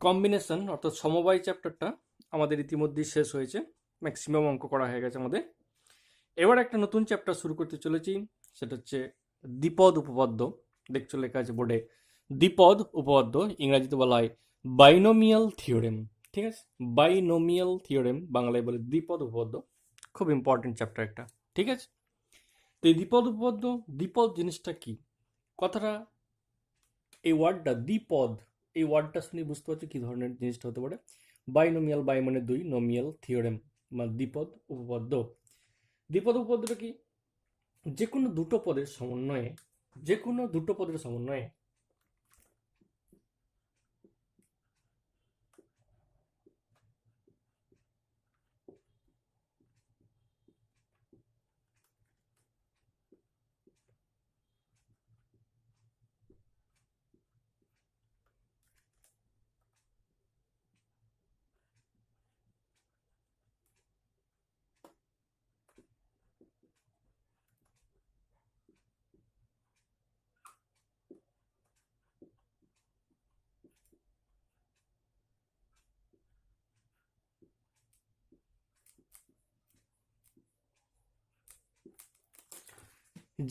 Combination অর্থাৎ সমবায় চ্যাপ্টারটা আমাদের ইতিমধ্যেই শেষ হয়েছে, ম্যাক্সিমাম অঙ্ক করা হয়ে গেছে আমাদের। এবার একটা নতুন চ্যাপ্টার শুরু করতে চলেছি, সেটা হচ্ছে দ্বিপদ উপপাদ্য। দেখছো লেখা আছে বোর্ডে দ্বিপদ উপপাদ্য, ইংরাজিতে বলা হয় বাইনোমিয়াল থিওরেম। ঠিক আছে, বাইনোমিয়াল থিওরেম, বাংলায় বলে দ্বিপদ উপপাদ্য। খুব ইম্পর্টেন্ট চ্যাপ্টার একটা। ঠিক আছে, তো এই দ্বিপদ উপপাদ্য, দ্বিপদ জিনিসটা কি, কথাটা, এই ওয়ার্ডটা দ্বিপদ, এই ওয়ার্ডটা শুনে বুঝতে পারছো কি ধরনের জিনিসটা হতে পারে। বাইনোমিয়াল, বাই মানে দুই, নোমিয়াল, থিওরেম মানে দ্বিপদ উপপাদ্য। দ্বিপদ উপপাদ্যটা কি, যে কোনো দুটো পদের সমন্বয়ে, যে কোনো দুটো পদের সমন্বয়ে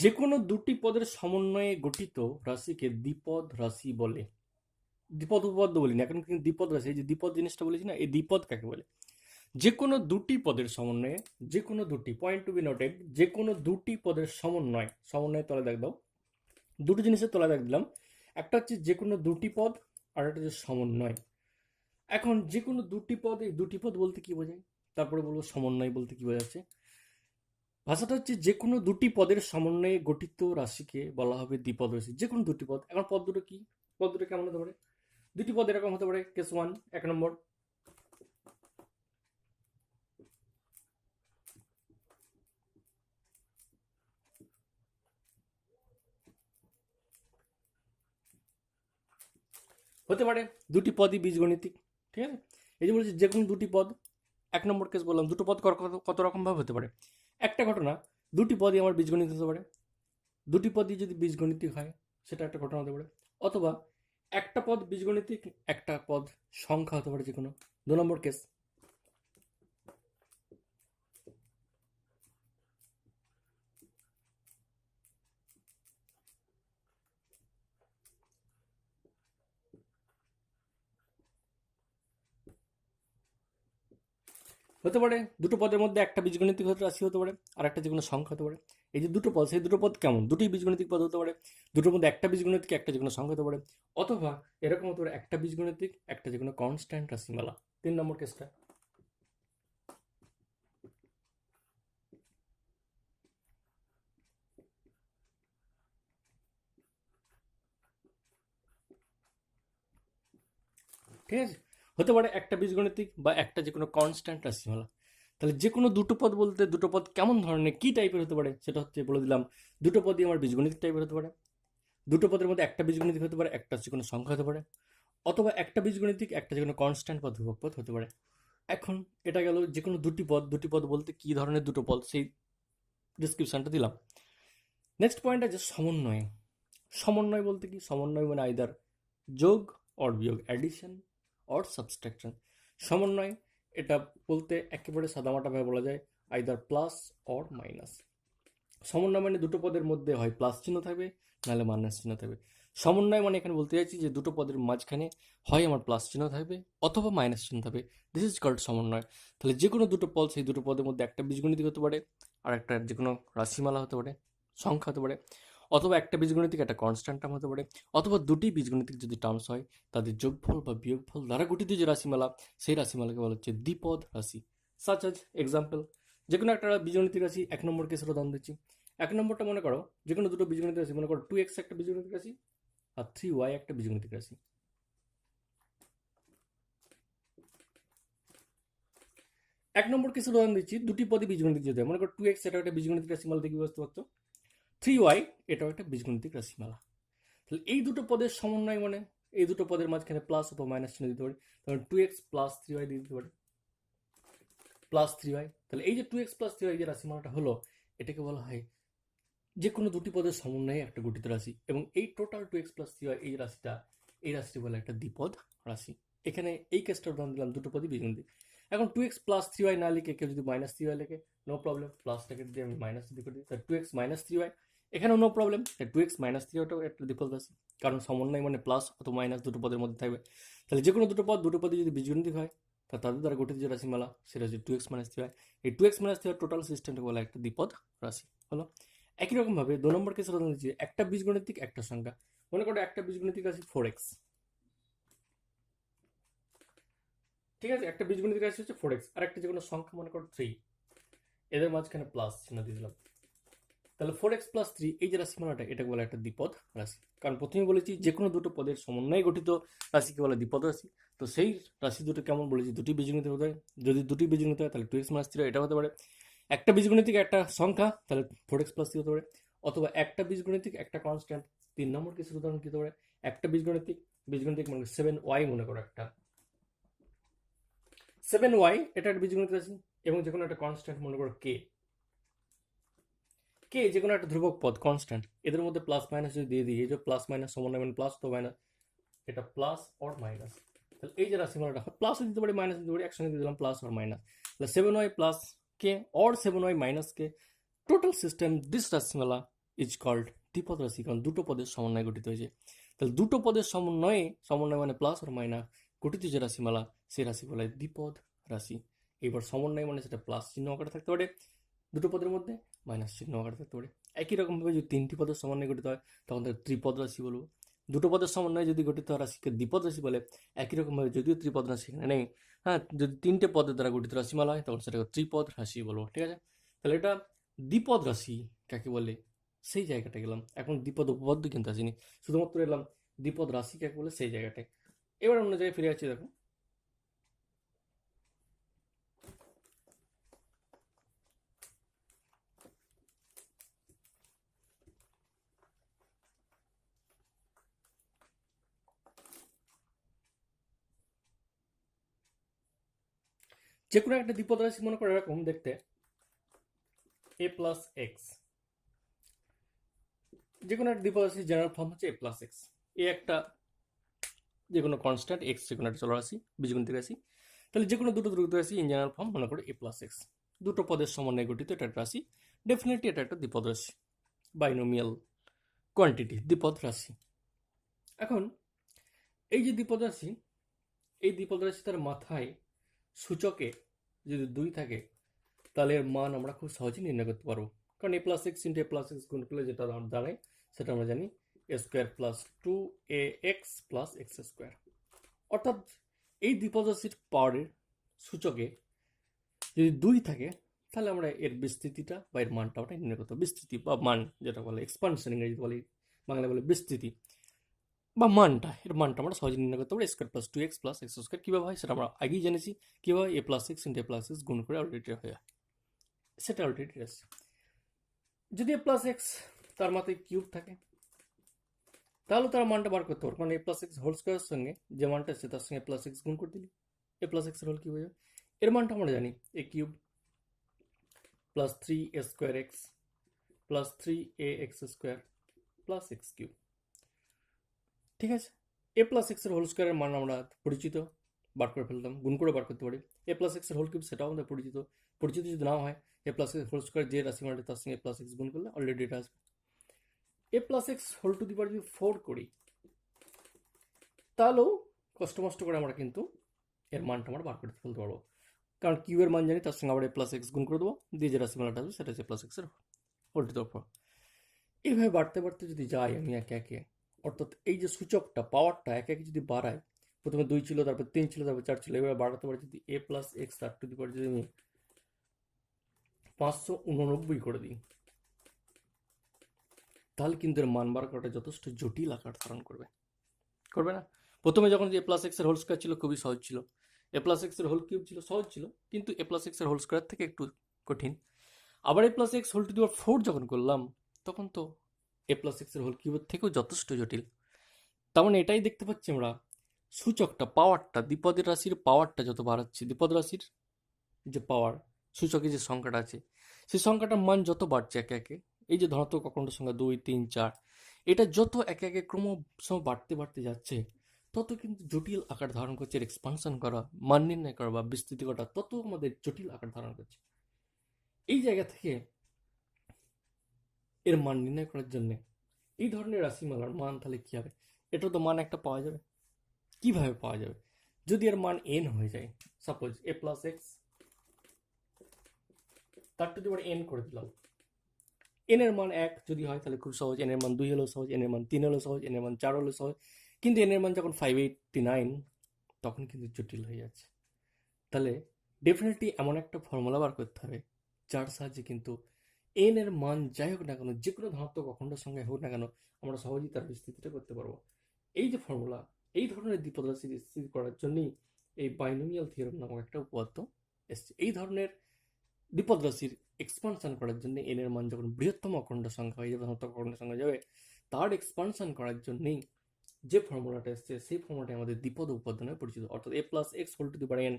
যে কোনো দুটি পদের সমন্বয়ে গঠিত রাশিকে দ্বিপদ রাশি বলে। দ্বিপদ উপপাদ্য বলি না এখন, কিন্তু দ্বিপদ রাশি, এই যে দ্বিপদ জিনিসটা বলেছি না, এই দ্বিপদ কাকে বলে? যে কোনো দুটি পদের সমন্বয়ে, যে কোনো দুটি, পয়েন্ট টু বি নোটেড, যে কোনো দুটি পদের সমন্বয়, সমন্বয় তলে দেখ দাও, দুটো জিনিসের তলা দেখ দিলাম। একটা হচ্ছে যে কোনো দুটি পদ, আর একটা হচ্ছে সমন্বয়। এখন যে কোনো দুটি পদ, এই দুটি পদ বলতে কি বোঝায়, তারপরে বলবো সমন্বয় বলতে কি বোঝাচ্ছে। ভাষাটা হচ্ছে যে কোনো দুটি পদের সমন্বয়ে গঠিত রাশিকে বলা হবে দ্বিপদ রাশি। যে কোনো দুটি পদ, এখন পদ দুটো কি, পদ দুটো কেমন হতে পারে? দুটি পদ এরকম হতে পারে, কেস ওয়ান, এক নম্বর, হতে পারে দুটি পদই বীজগণিতিক। ঠিক আছে, এই যে বলছি যে কোনো দুটি পদ, এক নম্বর কেস বললাম, দুটো পদ কত রকম ভাবে হতে পারে। একটা ঘটনা, দুটি পদই আমার বীজগণিত হতে পারে, দুটি পদই যদি বীজগণিতিক হয় সেটা একটা ঘটনা হতে পারে। অথবা একটা পদ বীজগণিতিক, একটা পদ সংখ্যা হতে পারে, যে কোনো। দু নম্বর কেস, হতে পারে দুটো পদের মধ্যে একটা বীজগণিতিক রাশি হতে পারে, আর একটা যে কোনো সংখ্যা হতে পারে। এই যে দুটো পদ, সেই দুটো পদ কেমন, দুটোই বীজগণিতিক পদ হতে পারে, দুটোর মধ্যে একটা বীজগণিতিক, একটা যে কোনো সংখ্যা হতে পারে। অথবা এরকম হতে পারে একটা বীজগণিতিক, একটা যে কোনো কনস্ট্যান্ট রাশিমালা। তিন নম্বর কেসটা, ঠিক আছে, হতে পারে একটা বীজগণিতিক বা একটা যে কোনো কনস্ট্যান্ট রাশিমালা। তাহলে যে কোনো দুটো পদ বলতে দুটো পদ কেমন ধরনের, কি টাইপের হতে পারে, সেটা হচ্ছে বলে দিলাম। দুটো পদই আমার বীজগণিতিক টাইপের হতে পারে, দুটো পদের মধ্যে একটা বীজগণিতিক হতে পারে, একটা যে কোনো সংখ্যা হতে পারে। অথবা একটা বীজগণিতিক, একটা যে কোনো কনস্ট্যান্ট বা ধ্রুবক পদ হতে পারে। এখন এটা গেল যে কোনো দুটি পদ, দুটি পদ বলতে কি ধরনের দুটো পদ, সেই ডিসক্রিপশনটা দিলাম। নেক্সট পয়েন্ট আছে সমন্বয়। সমন্বয় বলতে কি, সমন্বয় মানে আইদার যোগ অর বিয়োগ, অ্যাডিশন অর সাবস্ট্রাকশন। সমন্বয় এটা বলতে একেবারে সাদামাটাভাবে বলা যায় আইদার প্লাস অর মাইনাস। সমন্বয় মানে দুটো পদের মধ্যে হয় প্লাস চিহ্ন থাকবে, নাহলে মাইনাস চিহ্ন থাকবে। সমন্বয় মানে এখানে বলতে চাইছি যে দুটো পদের মাঝখানে হয় আমার প্লাস চিহ্ন থাকবে অথবা মাইনাস চিহ্ন থাকবে, দিস ইজ কল্ড সমন্বয়। তাহলে যে কোনো দুটো পদ, সেই দুটো পদের মধ্যে একটা বীজগণিতিক হতে পারে, আর একটা যে কোনো রাশিমালা হতে পারে, সংখ্যা হতে পারে। অথবা একটা বীজগণিতিক, একটা কনস্ট্যান্ট টার্ম হতে পারে। অথবা দুটি বীজগণিতিক যদি টার্মস হয়, তাদের যোগফল বা বিয়োগফল দ্বারা গঠিত যে রাশিমালা, সেই রাশিমালাকে বলা হচ্ছে দ্বিপদ রাশি। সাচ আজ এক্সাম্পল, যে কোনো একটা বীজগণিতিক রাশি, এক নম্বর কেসের উদাহরণ দিচ্ছি। এক নম্বরটা মনে করো যে কোনো দুটো বীজগণিত রাশি, মনে করো 2x একটা বীজগণিত রাশি আর 3y একটা বীজগণিত রাশি। এক নম্বর কেসের উদাহরণ দিচ্ছি, দুটি পদই বীজগণিত যদি হয়, মনে করো 2x এটা একটা বীজগণিত রাশিমালা, দেখি বুঝতে পারছো, 3y এটাও একটা বীজগণিতিক রাশিমালা। তাহলে এই দুটো পদের সমন্বয় মানে এই দুটো পদের মাঝখানে প্লাস অথবা মাইনাস চিহ্ন দিতে পারি। তাহলে 2x প্লাস 3y দিয়ে দিতে পারি, প্লাস 3y। তাহলে এই যে 2x প্লাস 3y যে রাশিমালাটা হলো, এটাকে বলা হয় যে কোনো দুটি পদের সমন্বয়ে একটা গঠিত রাশি। এবং এই টোটাল 2x প্লাস 3y এই রাশিটা, এই রাশিটি বলে একটা দ্বিপদ রাশি। এখানে এই কেসটা উদাহরণ দিলাম, দুটো পদই বীজগণিতিক। এখন 2x প্লাস 3y না লিখে কেউ যদি মাইনাস 3y লেখে, নো প্রবলেম, প্লাসটাকে দিয়ে আমি মাইনাস দিয়ে করে দিই, তাই 2x মাইনাস 3y, এখানেও নো প্রবলেম, তাই 2x মাইনাস 3yটাও একটা দ্বিপদ রাশি, কারণ সমন্বয় মানে প্লাস অথবা মাইনাস দুটো পদের মধ্যে থাকবে। তাহলে যে কোনো দুটো পদই যদি বীজগণিতিক হয়, তা তাদের দ্বারা গঠিত যে রাশিমালা সেটা হচ্ছে 2x মাইনাস 3y। এই 2x মাইনাস 3y টোটাল সিস্টেমটাকে বলা একটা দ্বিপদ রাশি হলো। একই রকমভাবে 2 নম্বর কেসের উদাহরণ দিচ্ছি, একটা বীজগণিতিক একটা সংখ্যা, মনে করো একটা বীজগণিতিক রাশি 4x, ঠিক আছে, একটা বীজগণিতিক রাশি হচ্ছে 4x, আর একটা যে কোনো সংখ্যা মনে করো 3, এদের মাঝখানে প্লাস চিহ্ন দিয়ে দিলাম। তাহলে 4x প্লাস 3 এই যে রাশিমালাটা, এটাকে বলে একটা দ্বিপদ রাশি, কারণ প্রথমে বলেছি যে কোনো দুটো পদের সমন্বয়ে গঠিত রাশিকে বলে দ্বিপদ রাশি। তো সেই রাশি দুটো কেমন বলেছি, দুটি বীজগণিত হতে হয়, যদি দুটি বীজগণিত হয় তাহলে 2x মাইনাস 3 এটা হতে পারে, একটা বীজগণিতিক একটা সংখ্যা তাহলে 4x প্লাস 3 হতে পারে, অথবা একটা বীজগণিতিক একটা কনস্ট্যান্ট। 3 নম্বর কেসের উদাহরণ কি হতে পারে, একটা বীজগণিতিক মনে করো 7y, মনে করো একটা 7y, এটা একটা বীজগণিত রাশি, এবং যে কোনো একটা কনস্ট্যান্ট মনে করো k, যে কোনো একটা ধ্রুবক পদ কনস্ট্যান্ট, এদের মধ্যে প্লাস মাইনাস যদি দিয়ে দিই, এই যে প্লাস মাইনাস সমন্বয় মানে প্লাস তো মাইনাস, এটা প্লাস অর মাইনাস, তাহলে এই যে রাশিমালাটা প্লাস দিতে পারি মাইনাস দিতে পারি, একসঙ্গে দিয়ে দিলাম প্লাস অর মাইনাস, তাহলে 7y plus K or 7y minus K, total system this রাশিমালা ইজ কল্ড দ্বিপদ রাশি, কারণ দুটো পদের সমন্বয়ে গঠিত হয়েছে। তাহলে দুটো পদের সমন্বয় মানে প্লাস আর মাইনাস গঠিত যে রাশিমালা, সেই রাশি বলা হয় দ্বিপদ রাশি। এবার সমন্বয় মানে সেটা প্লাস চিহ্ন আকারে থাকতে পারে দুটো পদের মধ্যে, মাইনাস চিহ্ন আকারে থাকতে পারে। একই রকমভাবে যদি তিনটি পদের সমন্বয়ে গঠিত হয় তখন তাকে ত্রিপদ রাশি বলবো। দুটো পদের সমন্বয়ে যদি গঠিত হয় রাশিকে দ্বিপদ রাশি বলে। একই রকমভাবে যদিও ত্রিপদ রাশি এখানে নেই, হ্যাঁ, যদি তিনটে পদের দ্বারা গঠিত রাশিমালা হয় তখন সেটাকে ত্রিপদ রাশি বলবো, ঠিক আছে। তাহলে এটা দ্বিপদ রাশি কাকে বলে সেই জায়গাটা গেলাম। এখন দ্বিপদ উপপাদ্য কিন্তু আসিনি, শুধুমাত্র এলাম দ্বিপদ রাশি কাকে বলে সেই জায়গাটায়। এবার অন্য জায়গায় ফিরে যাচ্ছি, দেখো যে কোনো একটা দ্বিপদ রাশি মনে করো এরকম দেখতে, a প্লাস এক্স, যে কোনো একটা দ্বিপদ রাশির জেনারেল ফর্ম হচ্ছে a প্লাস এক্স। এ একটা যে কোনো কনস্ট্যান্ট, এক্স যে কোনো একটা চলরাশি বীজগণিতিক রাশি, তাহলে যে কোনো দুটো দ্রুত রাশি ইন জেনারেল ফর্ম মনে করো a প্লাস এক্স, দুটো পদের সমন্বয়ে গঠিত এটা একটা রাশি, ডেফিনেটলি এটা একটা দ্বিপদ রাশি, বাইনোমিয়াল কোয়ান্টিটি দ্বিপদ রাশি। এখন এই যে দ্বিপদ রাশি, এই দ্বিপদ রাশি তার মাথায় সূচকে যদি 2 থাকে তাহলে এর মান আমরা খুব সহজেই নির্ণয় করতে পারবো, কারণ a plus x into a plus x গুণ করলে যেটা দাঁড়ায় সেটা আমরা জানি a square plus 2ax plus x square. অর্থাৎ এই দ্বিপদ রাশির পাওয়ারের সূচকে যদি 2 থাকে তাহলে আমরা এর বিস্তৃতিটা বা এর মানটা আমরা নির্ণয় করতে পারবো। বিস্তৃতি বা মান যেটা বলে এক্সপানশন, ইংরেজিতে বলে, বাংলায় বলে বিস্তৃতি বা মানটা, এর মানটা আমরা সহজে নির্ণয় করতে পারি। Square plus 2x plus x square কীভাবে হয় সেটা আমরা আগেই জেনেছি, কীভাবে a plus x into a plus x গুণ করে অলরেডি হয়ে যায়, সেটা অলরেডি আছে। যদি a প্লাস এক্স তার মাথায় কিউব থাকে তাহলে তার মানটা বার করতে পারবো, কারণ a প্লাস এক্স হোল স্কোয়ারের সঙ্গে যে মানটা আছে তার সঙ্গে a প্লাস এক্স গুণ করে দিলি a প্লাস এক্সের হোল কিউব হয়ে যাবে। এর মানটা আমরা জানি a cube plus 3a square x plus 3ax square plus x cube, ঠিক আছে। a প্লাস এক্সের হোল স্কোয়ারের মান আমরা পরিচিত, বার করে ফেলতাম, গুণ করে বার করতে পারি। a প্লাস এক্সের হোল কিউব সেটাও আমাদের পরিচিত, যদি নাও হয় a plus x whole square যে রাশি মানটা তার সঙ্গে a প্লাস এক্স গুণ করলে অলরেডি এটা আসবে। a plus x whole to the power যদি 4 করি তাহলেও কষ্ট করে আমরা কিন্তু এর মানটা আমরা বার করে ফেলতে পারবো, কারণ কিউবের মান জানি, তার সঙ্গে আবার a প্লাস এক্স গুণ করে দেবো, দিয়ে যে রাশিমালাটা আসবে সেটা হচ্ছে প্লাস এক্সের হোল টু দি পাওয়ার। এইভাবে বাড়তে যদি যাই আমি একে একে, অর্থাৎ এই যে সূচকটা পাওয়ারটা একে একে যদি বাড়াই, প্রথমে 2 ছিল, তারপর 3 ছিল, তারপর 4 ছিল, এভাবে বাড়াতে যদি a প্লাস এক্স তার টু দি পাওয়ার যদি আমি 589 করে দিই তাহলে কিন্তু এর মান বার করাটা যথেষ্ট জটিল আকার ধারণ করবে না? প্রথমে যখন যে a প্লাস এক্সের হোল স্কোয়ার ছিল খুবই সহজ ছিল, a প্লাস এক্সের হোল কিউব ছিল সহজ ছিল, কিন্তু a প্লাস এক্সের হোল স্কোয়ার থেকে একটু কঠিন। আবার a plus x whole to the power 4 যখন করলাম তখন তো a প্লাস এক্সের হোল কিউবের থেকেও যথেষ্ট জটিল। তার মানে এটাই দেখতে পাচ্ছি আমরা, সূচকটা পাওয়ারটা, দ্বিপদের রাশির পাওয়ারটা যত বাড়াচ্ছে, দ্বিপদ রাশির যে পাওয়ার সূচকে যে সংখ্যাটা আছে সেই সংখ্যাটার মান যত বাড়ছে একে একে, এই যে ধনাত্মক অখণ্ড সংখ্যা 2, 3, 4, এটা যত একে একে ক্রমশ বাড়তে যাচ্ছে তত কিন্তু জটিল আকার ধারণ করছে। এর এক্সপানশন করা, মান নির্ণয় করা বা বিস্তৃতি করা তত আমাদের জটিল আকার ধারণ করছে। এই জায়গা থেকে এর মান নির্ণয় করার জন্য এই ধরনের রাশিমালার মান তাহলে কি হবে? এটা তো মান একটা পাওয়া যাবে। কিভাবে পাওয়া যাবে? যদি এর মান n হয়ে যায়, সাপোজ a প্লাস এক্স, তার টু দি পাওয়ার n করে দিলাম। n এর মান 1 যদি হয় তাহলে খুব সহজ, n এর মান 2 হলেও সহজ, n এর মান 3 হলেও সহজ, n এর মান 4 হলেও সহজ। কিন্তু n এর মান যখন 589 তখন কিন্তু জটিল হয়ে যাচ্ছে। তাহলে ডেফিনেটলি এমন একটা ফর্মুলা বার করতে হবে যার সাহায্যে কিন্তু n এর মান যাই হোক না কেন, যে কোনো ধনাত্মক অখণ্ডের সঙ্গে হোক না কেন, আমরা সহজেই তার বিস্তৃতিটা করতে পারবো। এই যে ফর্মুলা, এই ধরনের দ্বিপদ রাশি স্থির করার জন্যই এই বাইনোমিয়াল থিওরেম নামক একটা উপপাদ্য এসছে। এই ধরনের দ্বিপদ রাশির এক্সপানশন করার জন্য n এর মান যখন বৃহত্তম অখণ্ডের সংখ্যা হয়ে যাবে, ধনাত্মক অখণ্ডের সংখ্যা যাবে, তার এক্সপানশন করার জন্যই যে ফর্মুলাটা এসছে সেই ফর্মুলাটা আমাদের দ্বিপদ উপপাদ্য নামে পরিচিত। অর্থাৎ a plus x whole to the power n,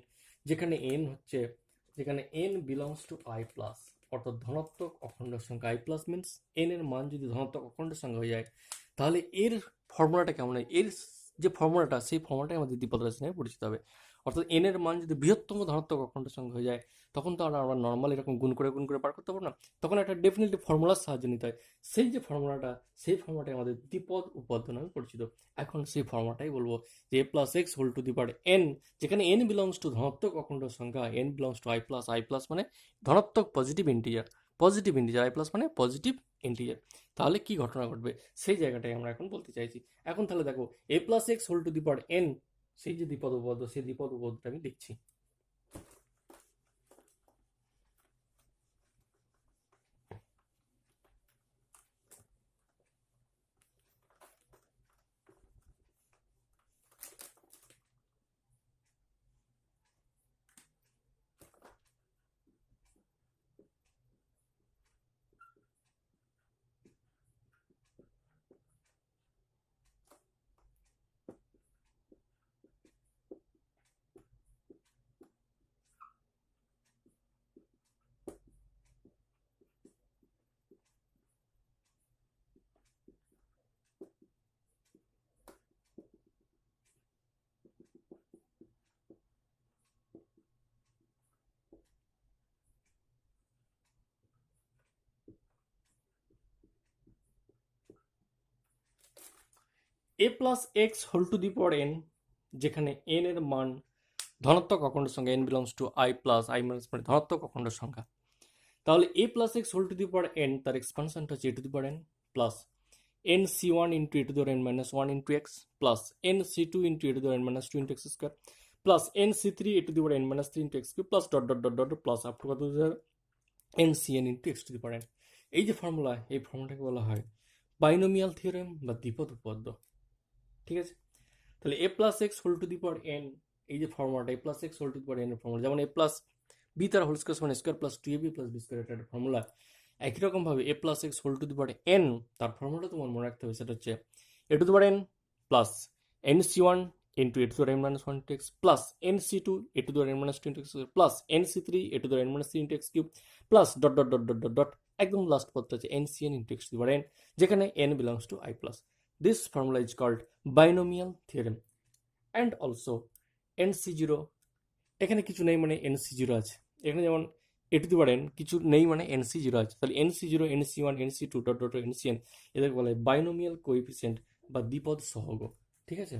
যেখানে n belongs to i plus, অর্থাৎ ধনাত্মক অখণ্ডের সংখ্যা। i প্লাস মিনস n এর মান যদি ধনাত্মক অখণ্ডের সংখ্যা হয়ে যায়, তাহলে এর ফর্মুলাটা কেমন হয়? এর যে ফর্মুলাটা, সেই ফর্মুলাটাই আমাদের দ্বিপদ রাশি নামে পরিচিত হবে। অর্থাৎ n এর মান যদি বৃহত্তম ধনাত্মক অখণ্ডের সংখ্যা হয়ে যায়, তখন তো আমরা নর্মাল এরকম গুণ করে বার করতে পারবো না, তখন একটা ডেফিনেটলি ফর্মুলার সাহায্য নিতে হয়। সেই যে ফর্মুলাটা, সেই ফর্মুলাটাই আমাদের দ্বিপদ উপপাদ্য নামে পরিচিত। এখন সেই ফর্মুলাটাই বলবো যে a plus x whole to the power n, যেখানে n বিলংস টু ধনাত্মক অখণ্ডের সংখ্যা, n belongs to i plus মানে ধনাত্মক পজিটিভ ইন্টিজার, i প্লাস মানে পজিটিভ ইন্টিজার। তাহলে কি ঘটনা ঘটবে সেই জায়গাটাই আমরা এখন বলতে চাইছি। এখন তাহলে দেখো a plus x whole to the power n, সেই যে দ্বিপদ উপপাদ্য, সেই দ্বিপদ উপপাদ্যটা আমি লিখছি। a plus x whole to the power n, যেখানে n এর মান ধনাত্মক অখণ্ডের সংখ্যা, n belongs to i plus minus মানে ধনাত্মক অখণ্ডের সংখ্যা। তাহলে a plus x whole to the power n, তার এক্সপানশনটা হচ্ছে a to the power n plus n c1 into a to the power n minus 1 into x plus n c2 into a to the power n minus 2 into x square plus n c3 a to the power n minus 3 into x cube plus dot dot dot dot plus up to কত n cn into x to the power n। এই যে formula, এই ফর্মুলাটাকে বলা হয় binomial theorem বা দ্বিপদ উপপাদ্য। ঠিক আছে? তাহলে a plus x whole to the power n, এই যে ফর্মুলাটা a plus x whole to the power n এর ফর্মুলা, যেমন a প্লাস বি তার হোল স্কোয়ার সমান square plus 2ab plus B square, এটা ফর্মুলা। একই রকমভাবে a plus x whole to the power n, তার ফর্মুলা তোমার মনে রাখতে হবে, সেটা হচ্ছে a to the power n plus nc1 into a to the power n minus 1 into x plus nc2 a to the power n minus 2 into x plus nc3 a to the power n minus 3 into x cube plus dot dot dot dot dot dot একদম last পদটা হচ্ছে ncn into x to the power n, যেখানে n belongs to i plus. This formula is called binomial theorem. And also nc0, এখানে কিছু নেই মানে nc0 আছে, এখানে যেমন a to the power n কিছু নেই মানে nc0 আছে, তাহলে nc0 nc1 nc2 dot dot ncn, এদেরকে বলা হয় বাইনোমিয়াল কোএফিসিয়েন্ট বা দ্বিপদ সহগ। ঠিক আছে?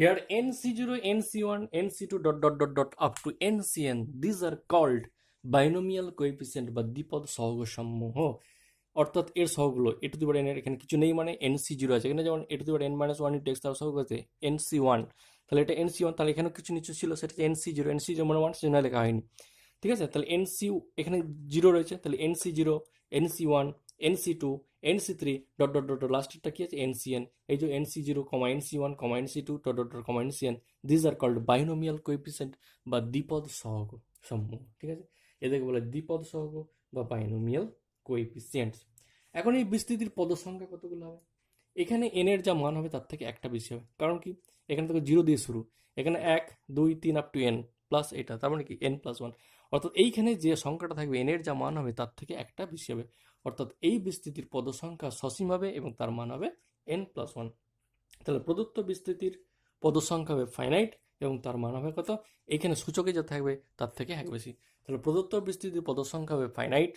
Here nc0, nc1, nc2 dot dot dot dot up to ncn, these are called binomial coefficient বা দ্বিপদ সহগ সমূহ। অর্থাৎ এর সহগগুলো a to the power n, এর এখানে কিছু নেই মানে nc0 আছে, এখানে যেমন a to the power n minus 1 into x, তার সহগ আছে nc1, তাহলে এটা nc1, তাহলে এখানে কিছু নিচে ছিল সেটা হচ্ছে nc0, nc0 মানে 1, সেজন্য লেখা হয়নি। ঠিক আছে? তাহলে nc এখানে 0 রয়েছে, তাহলে nc0 nc1 NC2, NC3 dot dot dot লাস্টেরটা কি আছে NCN। এই যে NC0, NC1, NC2 dot dot dot NCN, this are called binomial coefficient বা দ্বিপদ সহগ সমূহ। ঠিক আছে, এদেরকে বলে দ্বিপদ সহগ বা বাইনোমিয়াল কোএফিসিয়েন্টস। এখন এই বিস্তৃতির পদ সংখ্যা কতগুলো হবে? এখানে n এর যা মান হবে তার থেকে একটা বেশি হবে, কারণ কি এখানে থেকে 0 দিয়ে শুরু, এখানে 1 2 3 আপ টু n প্লাস এটা, তার মানে কি n+1, অর্থাৎ এইখানে যে সংখ্যাটা থাকবে n এর যা মান হবে তার থেকে একটা বেশি হবে, অর্থাৎ এই বিস্তৃতির পদ সংখ্যা সসীম হবে এবং তার মান হবে n+1। তাহলে প্রদত্ত বিস্তৃতির পদ সংখ্যা হবে ফাইনাইট এবং তার মান হবে কত? এইখানে সূচকে যা থাকবে তার থেকে এক বেশি। তাহলে প্রদত্ত বিস্তৃতির পদ সংখ্যা হবে ফাইনাইট।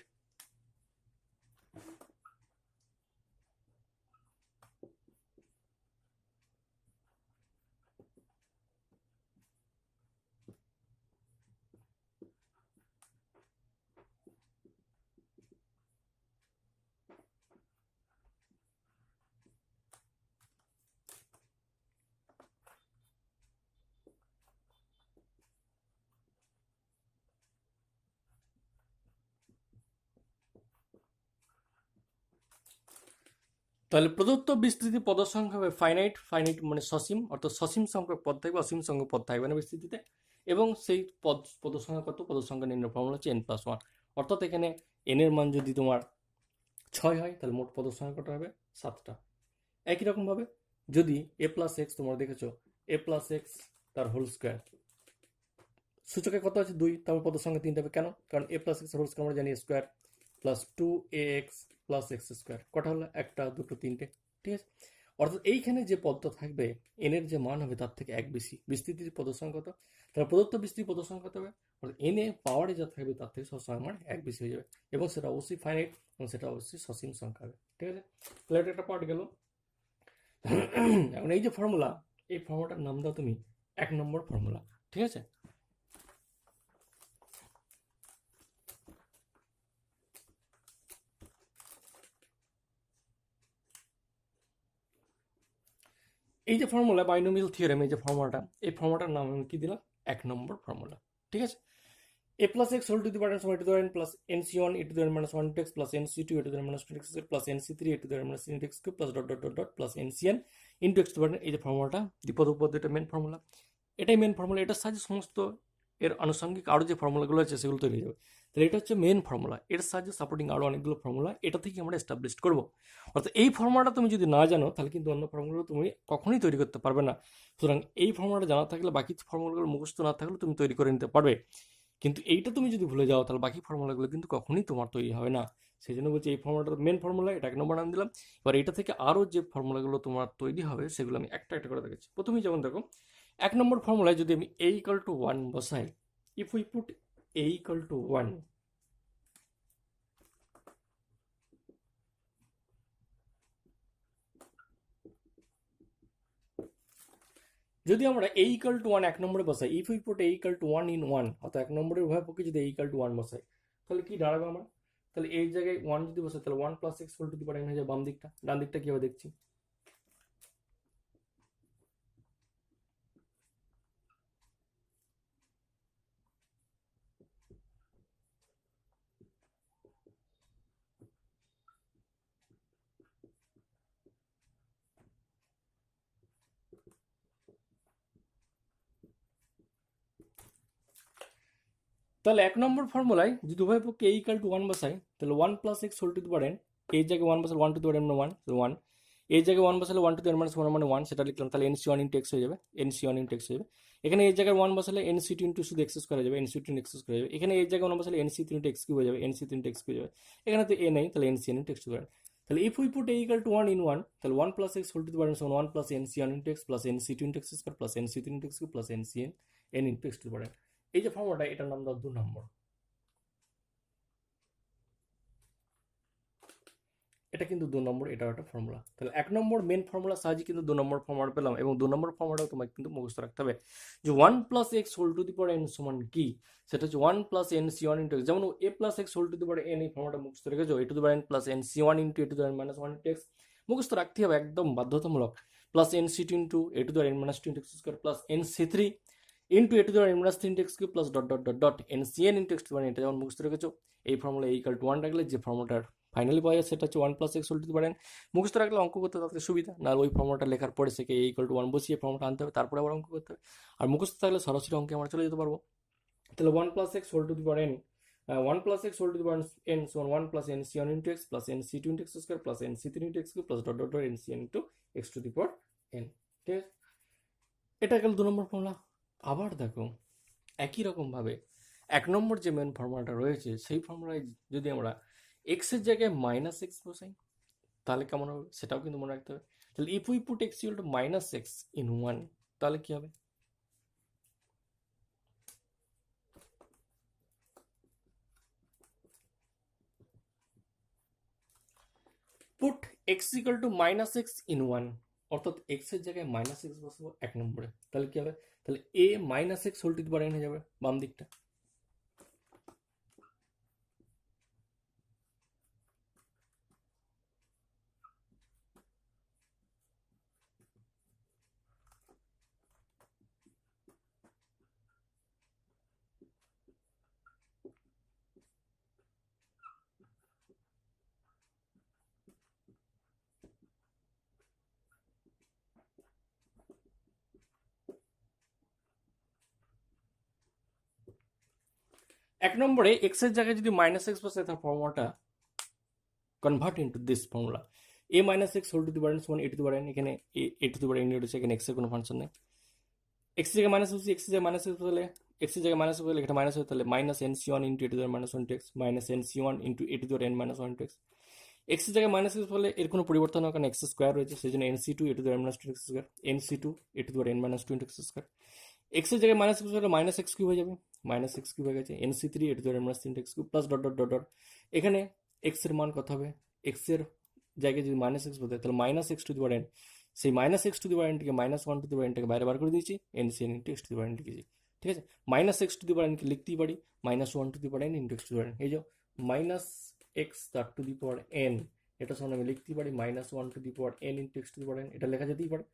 তাহলে প্রদত্ত বিস্তৃতি পদ সংখ্যা হবে ফাইনাইট, ফাইনাইট মানে সসীম, অর্থাৎ সসীম সংখ্যক পদ থাকবে, অসীম সংখ্যক পদ থাকবে না বিস্তৃতিতে। এবং সেই পদ সংখ্যা কত? পদ সংখ্যা নির্ণয় ফর্মুলা হচ্ছে n+1, অর্থাৎ এখানে n এর মান যদি তোমার 6 হয় তাহলে মোট পদ সংখ্যা কত হবে? 7টা। একই রকমভাবে যদি a+x, তোমরা দেখেছো a+x তার হোল স্কোয়ার, সূচকে কত আছে 2, তারপর পদ সংখ্যা 3 হবে। কেন? কারণ a+x হোল স্কোয়ার আমরা জানি square plus 2ax plus x square, কটা হলো? 1 2 3। ঠিক আছে, অর্থাৎ এইখানে যে পদটা থাকবে n এর যে মান হবে তার থেকে এক বেশি। বিস্তৃতির পদ সংখ্যা কত? তাহলে প্রদত্ত বিস্তৃতি পদ সংখ্যা কত হবে? অর্থাৎ n এ পাওয়ারে যা থাকবে তার থেকে সবসময় মান এক বেশি হয়ে যাবে, এবং সেটা অবশ্যই ফাইনাইট এবং সেটা অবশ্যই সসীম সংখ্যা হবে। ঠিক আছে, তাহলে এটা একটা পার্ট গেল। এখন এই যে ফর্মুলা, এই ফর্মুলাটার নাম দাও তুমি 1 নম্বর ফর্মুলা। ঠিক আছে, এই যে ফর্মুলা বাইনোমিয়াল থিওরেম, এই যে ফর্মুলাটা, এই ফর্মুলাটার নাম আমি কি দিলাম? 1 নম্বর ফর্মুলা। ঠিক আছে, a+x whole to the power n to the n plus nc1 e to the n minus 1 x plus nc2 e to the n minus 2 x plus nc3 e to the n minus 3 x plus dot dot dot dot plus ncn into x to the n। এই যে ফর্মুলাটা দ্বিপদ উপপদ, এটা main formula, এটাই main formula. এটার সাহায্যে সমস্ত এর আনুষঙ্গিক আরও যে ফর্মুলাগুলো আছে সেগুলো তৈরি হয়ে যাবে। তাহলে এটা হচ্ছে মেন ফর্মুলা, এর সাহায্যে সাপোর্টিং আরও অনেকগুলো ফর্মুলা এটা থেকে আমরা এস্টাবলিশ করবো। অর্থাৎ এই ফর্মুলাটা তুমি যদি না জানো তাহলে কিন্তু অন্য ফর্মুলাগুলো তুমি কখনোই তৈরি করতে পারবে না। সুতরাং এই ফর্মুলাটা জানা থাকলে বাকি ফর্মুলাগুলো মুখস্থ না থাকলে তুমি তৈরি করে নিতে পারবে, কিন্তু এইটা তুমি যদি ভুলে যাও তাহলে বাকি ফর্মুলাগুলো কিন্তু কখনোই তোমার তৈরি হবে না। সেই জন্য বলছি এই ফর্মুলাটা মেন ফর্মুলা, এটা 1 নম্বর নাম দিলাম। এবার এটা থেকে আরও যে ফর্মুলাগুলো তোমার তৈরি হবে সেগুলো আমি একটা একটা করে দেখাচ্ছি। প্রথমেই যেমন দেখো 1 নম্বর ফর্মুলায় যদি আমি a = 1 বসাই, ইফ উই পুট a = 1, যদি আমরা a = 1 1 নম্বরে বসাই, if we put a = 1 in 1, অর্থাৎ 1 নম্বরের উভয় পক্ষে যদি a = 1 বসাই তাহলে কি দাঁড়াবে আমার? তাহলে এই জায়গায় 1 যদি বসাই তাহলে 1 + x whole to the power n হয়ে যাবে বাম দিকটা। ডান দিকটা কিভাবে দেখছি? তাহলে 1 নম্বর ফর্মুলায় যদি উভয় পক্ষে a = 1 বসাই তাহলে 1 + x whole to the power n, এই জায়গায় 1 বসালে 1 টু দি পাওয়ার n মানে 1, তাহলে 1, এই জায়গায় 1 বসালে 1 টু দি পাওয়ার -1 মানে 1, সেটা লিখলাম। তাহলে nc1 × x হয়ে যাবে, nc1 × x হয়ে যাবে। এখানে এই জায়গায় 1 বসালে nc2 × শুধু x স্কয়ার হয়ে যাবে, nc2 × x স্কয়ার হয়ে যাবে। এখানে এই জায়গায় 1 বসালে nc3 × x কিউব হয়ে যাবে, nc3 × x কিউব হয়ে যাবে। এখানে তো a নেই, তাহলে ncn × x স্কয়ার। তাহলে if we put a = 1 in 1, তাহলে 1 + x whole to the power n সমান 1 + ncn × x plus nc2 × x square plus nc3 × x cube plus ncn × x to the power n। এই যে ফর্মুলাটা, এটার নাম দাও 2 নম্বর। এটা কিন্তু 2 নম্বর, এটা একটা ফর্মুলা। তাহলে 1 নম্বর মেন ফর্মুলার সাহায্যে কিন্তু 2 নম্বর ফর্মুলা পেলাম, এবং 2 নম্বর ফর্মুলাটাও তোমাকে কিন্তু মুখস্থ রাখতে হবে যে 1 + x whole to the power n সমান কি? সেটা হচ্ছে 1 + nc1 × x। যেমন a + x whole to the power n, এই ফর্মুলাটা মুখস্থ রেখেছো, a to the power n plus nc1 × a to the power n - 1 × x মুখস্থ রাখতে হবে, একদম বাধ্যতামূলক। Plus nc2 × a to the power n - 2 × x square plus nc3 × a to the power n - 3 × x cube plus dot dot dot dot ncn × x to the power n। এটা যেমন মুখস্থ রেখেছো, এই ফর্মুলা a = 1 রাখলে যে ফর্মুলাটার finally পাওয়া যায় সেটা হচ্ছে 1 plus x whole to the power n. মুখস্থ রাখলে অঙ্ক করতে তাতে সুবিধা, না ওই ফর্মুলাটা লেখার পরে সে এ ইকুয়াল টু 1 বসিয়ে ফর্মুলাটা আনতে হবে, তারপরে আবার অঙ্ক করতে হবে। আর মুখস্থ থাকলে সরাসরি অঙ্কে আমরা চলে যেতে পারবো। তাহলে 1 plus x whole to the power n, 1 plus x whole to the power n সমান 1 plus n C one into x plus n C two into x square plus n C three into x cube plus dot dot dot n C n into x to the power n. ঠিক আছে, এটা গেল 2 নম্বর formula. আবার দেখো একই রকমভাবে 1 নম্বর যে main ফর্মুলাটা রয়েছে সেই ফর্মুলায় যদি আমরা এক্স এর জায়গায় মাইনাস এক্স বসাই তাহলে কেমন হবে সেটাও কিন্তু মনে রাখতে হবে। তাহলে if we put x equal to minus x in 1 তাহলে কি হবে? Put x equal to minus x in 1, অর্থাৎ এক্স এর জায়গায় মাইনাস এক্স বসাবো 1 নম্বরে, তাহলে কি হবে? তাহলে এ minus x whole to the power N হয়ে যাবে বাম দিকটা। এক নম্বরে এক্স এর জায়গায় যদি মাইনাস এক্স বসে তার ফর্মুলাটা convert into this formula, a minus x whole to the power n সমান a to the power N. এখানে এ টু দি পাওয়ার এন রয়েছে, এখানে এক্স এর কোনো ফাংশন নেই। এক্স জায়গায় মাইনাস বসে এক্স জায়গায় মাইনাস এক্স বসালে এক্স জায়গায় মাইনাস বসালে এটা মাইনাস হয়, তাহলে minus n C one into a to the power minus one to x minus n C one into a to the power N minus one to x. X এর জায়গায় minus x বলে এর কোনো পরিবর্তন হয় কারণ এক্স স্কোয়ার রয়েছে, সেই জন্য N C two A to the power minus two x square, N C two A to the power N minus two into x square. X এর জায়গায় মাইনাস এক্স হলে মাইনাস এক্স কিউব হয়ে যাবে, minus X cube হয়ে গেছে, N C three A to the power minus তিন X cube plus dot dot dot dot. এখানে X এর মান কত হবে? এক্স এর জায়গায় যদি মাইনাস এক্স বলতে তাহলে minus x to the power n, সেই minus x to the power এনটিকে minus one to the power এনটাকে বাইরে বার করে দিয়েছি, n C n into x to the power n লিখেছি। ঠিক আছে, minus x to the power এনকে লিখতেই পারি minus one to the power n into x to the power n. এই যে মাইনাস এক্স তার টু দি পাওয়ার এন, এটা সমান আমি লিখতেই পারি minus one to the power n into x to the power n, এটা লেখা যেতেই পারে।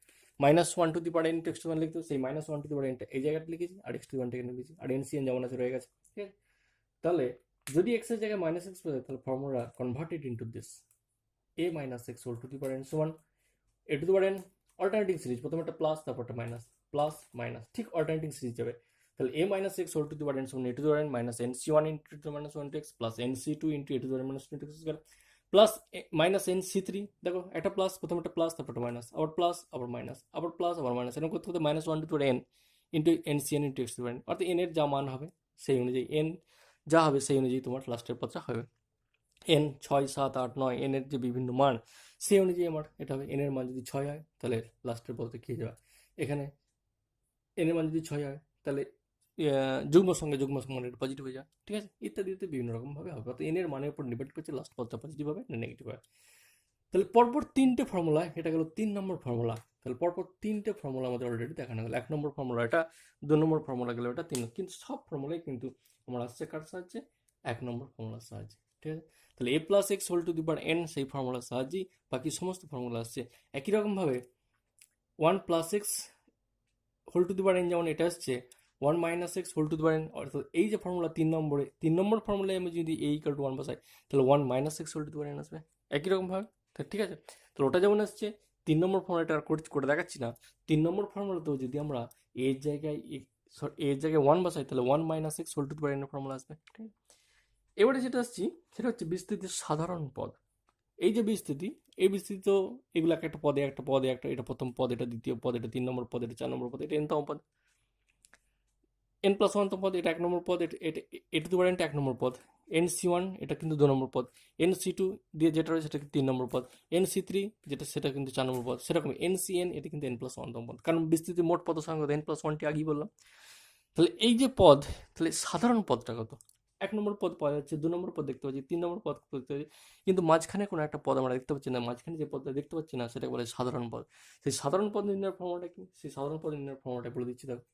Minus one to the power n into x to the power লিখতে সেই minus one to the power এনটা এই জায়গাটা লিখেছি আর x to the power n লিখেছি, আর এন সি এন যেমন আছে রয়ে গেছে। ঠিক আছে, তাহলে যদি এক্স এর জায়গায় মাইনাস এক্স বসে তাহলে formula converted into this a minus x whole to the power n সমান a to the power n alternating series, প্রথমে একটা প্লাস তারপরটা মাইনাস, প্লাস মাইনাস ঠিক অল্টারনেটিং সিরিজ যাবে। তাহলে এ minus x whole to the power n সমান a to the power N minus n C one into to minus one to x plus n C two into a to the power minus two x square plus minus n C three, দেখো একটা plus প্রথমে একটা plus তারপরটা minus, আবার plus আবার minus আবার plus আবার minus, এরকম করতে করতে minus one to the n into n C n into x to the power n, অর্থাৎ এন এর যা মান হবে সেই অনুযায়ী এন যা হবে সেই অনুযায়ী তোমার লাস্টের পদটা হবে। এন 6 7 8 9 এন এর যে বিভিন্ন মান সেই অনুযায়ী আমার এটা হবে। এন এর মান যদি 6 হয় তাহলে লাস্টের পদে কি যাবে, এখানে এন এর মান যদি 6 হয় তাহলে যুগ্ম সঙ্গে এটা পজিটিভ হয়ে যায়। ঠিক আছে, ইত্যাদি ইত্যাদি বিভিন্ন রকম ভাবে হবে, অর্থাৎ এন এর মানের উপর ডিপেন্ড করছে লাস্ট পদটা পজিটিভ হবে না নেগেটিভ হবে। তাহলে পরপর তিনটে ফর্মুলা, এটা গেল 3 নম্বর ফর্মুলা। তাহলে পরপর তিনটে ফর্মুলা আমাদের অলরেডি দেখানো গেল। 1 নম্বর ফর্মুলা এটা, 2 নম্বর ফর্মুলা গেল এটা, 3, কিন্তু সব ফর্মুলাই কিন্তু আমার আসছে কার সাহায্যে? 1 নম্বর ফর্মুলার সাহায্যে। ঠিক আছে, তাহলে a plus x whole to the power n সেই ফর্মুলার সাহায্যেই বাকি সমস্ত ফর্মুলা আসছে। একই রকমভাবে 1 plus x whole to the power n যেমন এটা আসছে 1 minus x whole to the power n, অর্থাৎ এই যে ফর্মুলা 3 নম্বর ফর্মুলায় আমি যদি এ ইকুয়াল টু 1 বসাই তাহলে 1 minus x whole to the power n আসবে একই রকমভাবে। ঠিক আছে, তাহলে ওটা যেমন আসছে 3 নম্বর ফর্মুলাটা আর করে দেখাচ্ছি না। 3 নম্বর ফর্মুলাতেও যদি আমরা এর জায়গায় এর জায়গায় 1 বসাই তাহলে 1 minus x whole to the power n formula আসবে। ঠিক আছে, এবারে যেটা আসছি সেটা হচ্ছে বিস্তৃতির সাধারণ পদ। এই যে বিস্তৃতি, এই বিস্তৃতি তো এগুলো একটা পদে একটা পদে একটা, এটা প্রথম পদ, এটা দ্বিতীয় পদ, এটা 3 নম্বর পদ, এটা 4 নম্বর পদ, এটা এনতম পদ, এন প্লাস ওয়ানতম পদ, এটা 1 নম্বর পদ, এটা এ টু দি পাওয়ার এনটা 1 নম্বর পদ, এন সি ওয়ান এটা কিন্তু 2 নম্বর পদ, এন সি টু দিয়ে যেটা রয়েছে সেটা 3 নম্বর পদ, এন সি থ্রি যেটা সেটা কিন্তু 4 নম্বর পদ, সেরকম এন সি এন এটা কিন্তু এন প্লাস ওয়ানতম পদ, কারণ বিস্তৃতি মোট পদ সংখ্যা এন প্লাস ওয়ানটি আগেই বললাম। তাহলে এই যে পদ, তাহলে সাধারণ পদটা কত? 1 নম্বর পদ পাওয়া যাচ্ছে, 2 নম্বর পদ দেখতে পাচ্ছি, 3 নম্বর পদ দেখতে পাচ্ছি, কিন্তু মাঝখানে কোনো একটা পদ আমরা দেখতে পাচ্ছি না। মাঝখানে যে পদটা দেখতে পাচ্ছি না সেটা বলে সাধারণ পদ। সেই সাধারণ পদ নির্ণয়ের ফর্মুলাটা কি? সেই সাধারণ পদ নির্ণয়ের ফর্মুলাটা বলে দিচ্ছি দেখো।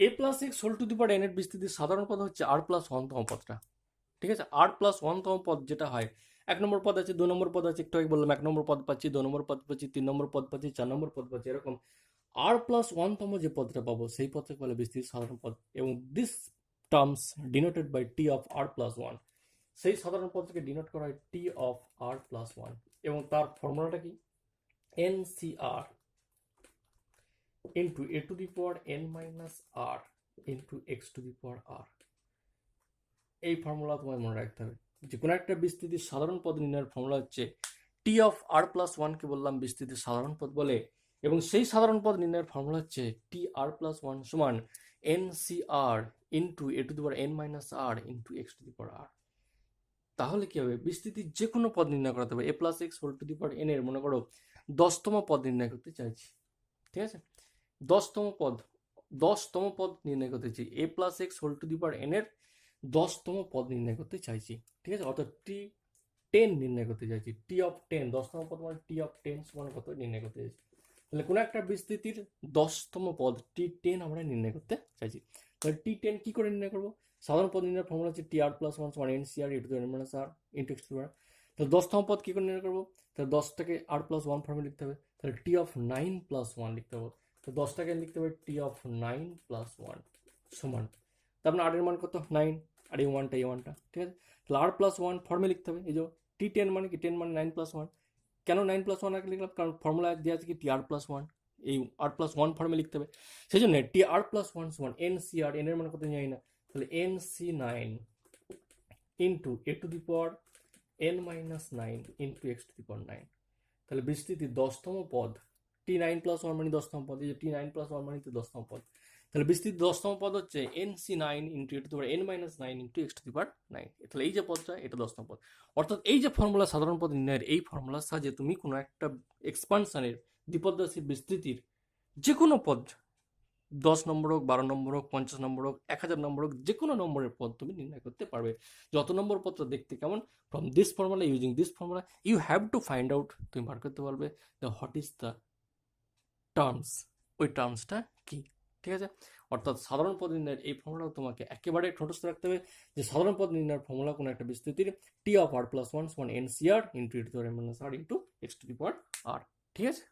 A plus x whole to the power n এর বিস্তৃতির সাধারণ পদ হচ্ছে আর প্লাস ওয়ানতম পদটা। ঠিক আছে, আর প্লাস ওয়ানতম পদ যেটা হয়, 1 নম্বর পদ আছে, 2 নম্বর পদ আছে, একটু আগে বললাম 1 নম্বর পদ পাচ্ছি, 2 নম্বর পদ পাচ্ছি, 3 নম্বর পদ পাচ্ছি, 4 নম্বর পদ পাচ্ছি, এরকম আর প্লাস ওয়ানতম যে পদটা পাবো সেই পদটাকে বলে বিস্তৃতির সাধারণ পদ, এবং this terms denoted by T of r plus one. সেই সাধারণ পদটাকে ডিনোট করা হয় T of r plus one, এবং তার ফর্মুলাটা কি, n C r into a to the power N minus r into x to the power r. এই ফর্মুলা তোমায় মনে রাখতে হবে। যে কোনো একটা বিস্তৃতির সাধারণ পদ নির্ণয়ের ফর্মুলা হচ্ছে টি অফ আর প্লাস ওয়ানকে বললাম বিস্তৃতির সাধারণ পদ বলে, এবং সেই সাধারণ পদ নির্ণয়ের ফর্মুলা হচ্ছে টি আর প্লাস ওয়ান সমান n C r into a to the power N minus r into x to the power r. তাহলে কি হবে, বিস্তৃতির যে কোনো পদ নির্ণয় করাতে হবে। A plus x whole to the power n এর মনে করো 10তম পদ নির্ণয় করতে চাইছি, ঠিক আছে, 10তম পদ, 10তম পদ নির্ণয় করতে চাই, a plus x whole to the power n এর 10তম পদ নির্ণয় করতে চাইছি, ঠিক আছে, অর্থাৎ টি 10 নির্ণয় করতে চাইছি, টি অফ 10, 10তম পদ মানে টি অফ 10 সমান কত নির্ণয় করতে চাইছি। তাহলে কোনো একটা বিস্তৃতির 10তম পদ টি 10 আমরা নির্ণয় করতে চাইছি। তাহলে টি 10 কি করে নির্ণয় করবো, সাধারণ পদ নির্ণয়ের ফর্মুলা হচ্ছে টি আর প্লাস ওয়ান সমান n C r into n minus r into x to the power. তাহলে 10তম পদ কি করে নির্ণয় করবো, তাহলে 10টাকে আর প্লাস ওয়ান ফর্মে লিখতে হবে, তাহলে টি অফ 9 প্লাস ওয়ান লিখতে হবে। তো 10টাকে লিখতে হবে টি অফ 9 প্লাস ওয়ান সমান, তার মানে আর এর মান কত 9, আর এই ওয়ানটা, এই ওয়ানটা, ঠিক আছে। তাহলে আর প্লাস ওয়ান ফর্মে লিখতে হবে, এই যে টি 10 মানে কি, 10 মানে 9 প্লাস ওয়ান। কেন 9 প্লাস ওয়ান আগে লিখলাম, কারণ ফর্মুলা দেওয়া আছে কি টি আর প্লাস ওয়ান, এই আর প্লাস ওয়ান ফর্মে লিখতে হবে, সেই জন্য টি আর প্লাস ওয়ান সমান এন সি আর, এন এর মান কত জানি না, তাহলে n C 9 into a to the power N minus 9 into x to the power 9। তাহলে বিস্তৃতির 10তম পদ টি 9 প্লাস ওয়ান মানে 10তম পদ, এই যে টি 9 প্লাস ওয়ান মানে 10তম পদ, তাহলে বিস্তৃতির 10তম পদ হচ্ছে n C 9 into a to the power N minus 9 into x to the power 9। তাহলে এই যে পদটা, এটা 10তম পদ। অর্থাৎ এই যে ফর্মুলা সাধারণ পদ নির্ণয়ের, এই ফর্মুলার সাহায্যে তুমি কোনো একটা এক্সপানশনের দ্বিপদরাশি বিস্তৃতির যে কোনো পদ, 10 নম্বর হোক, 12 নম্বর হোক, 50 নম্বর হোক, 1000 নম্বর হোক, যে কোনো নম্বরের পদ তুমি নির্ণয় করতে পারবে। যত নম্বর পদটা দেখতে কেমন, from this formula, using this formula you have to find out, তুমি বার করতে পারবে the what is the terms, ওই টার্মসটা কি, ঠিক আছে। অর্থাৎ সাধারণ পদ নির্ণয়ের এই ফর্মুলা তোমাকে একেবারে ঠোঁটস্থ রাখতে হবে, যে সাধারণ পদ নির্ণয়ের ফর্মুলা কোনো একটা বিস্তৃতির T of r plus one সমান n C r into it r into x to the power r, ঠিক আছে।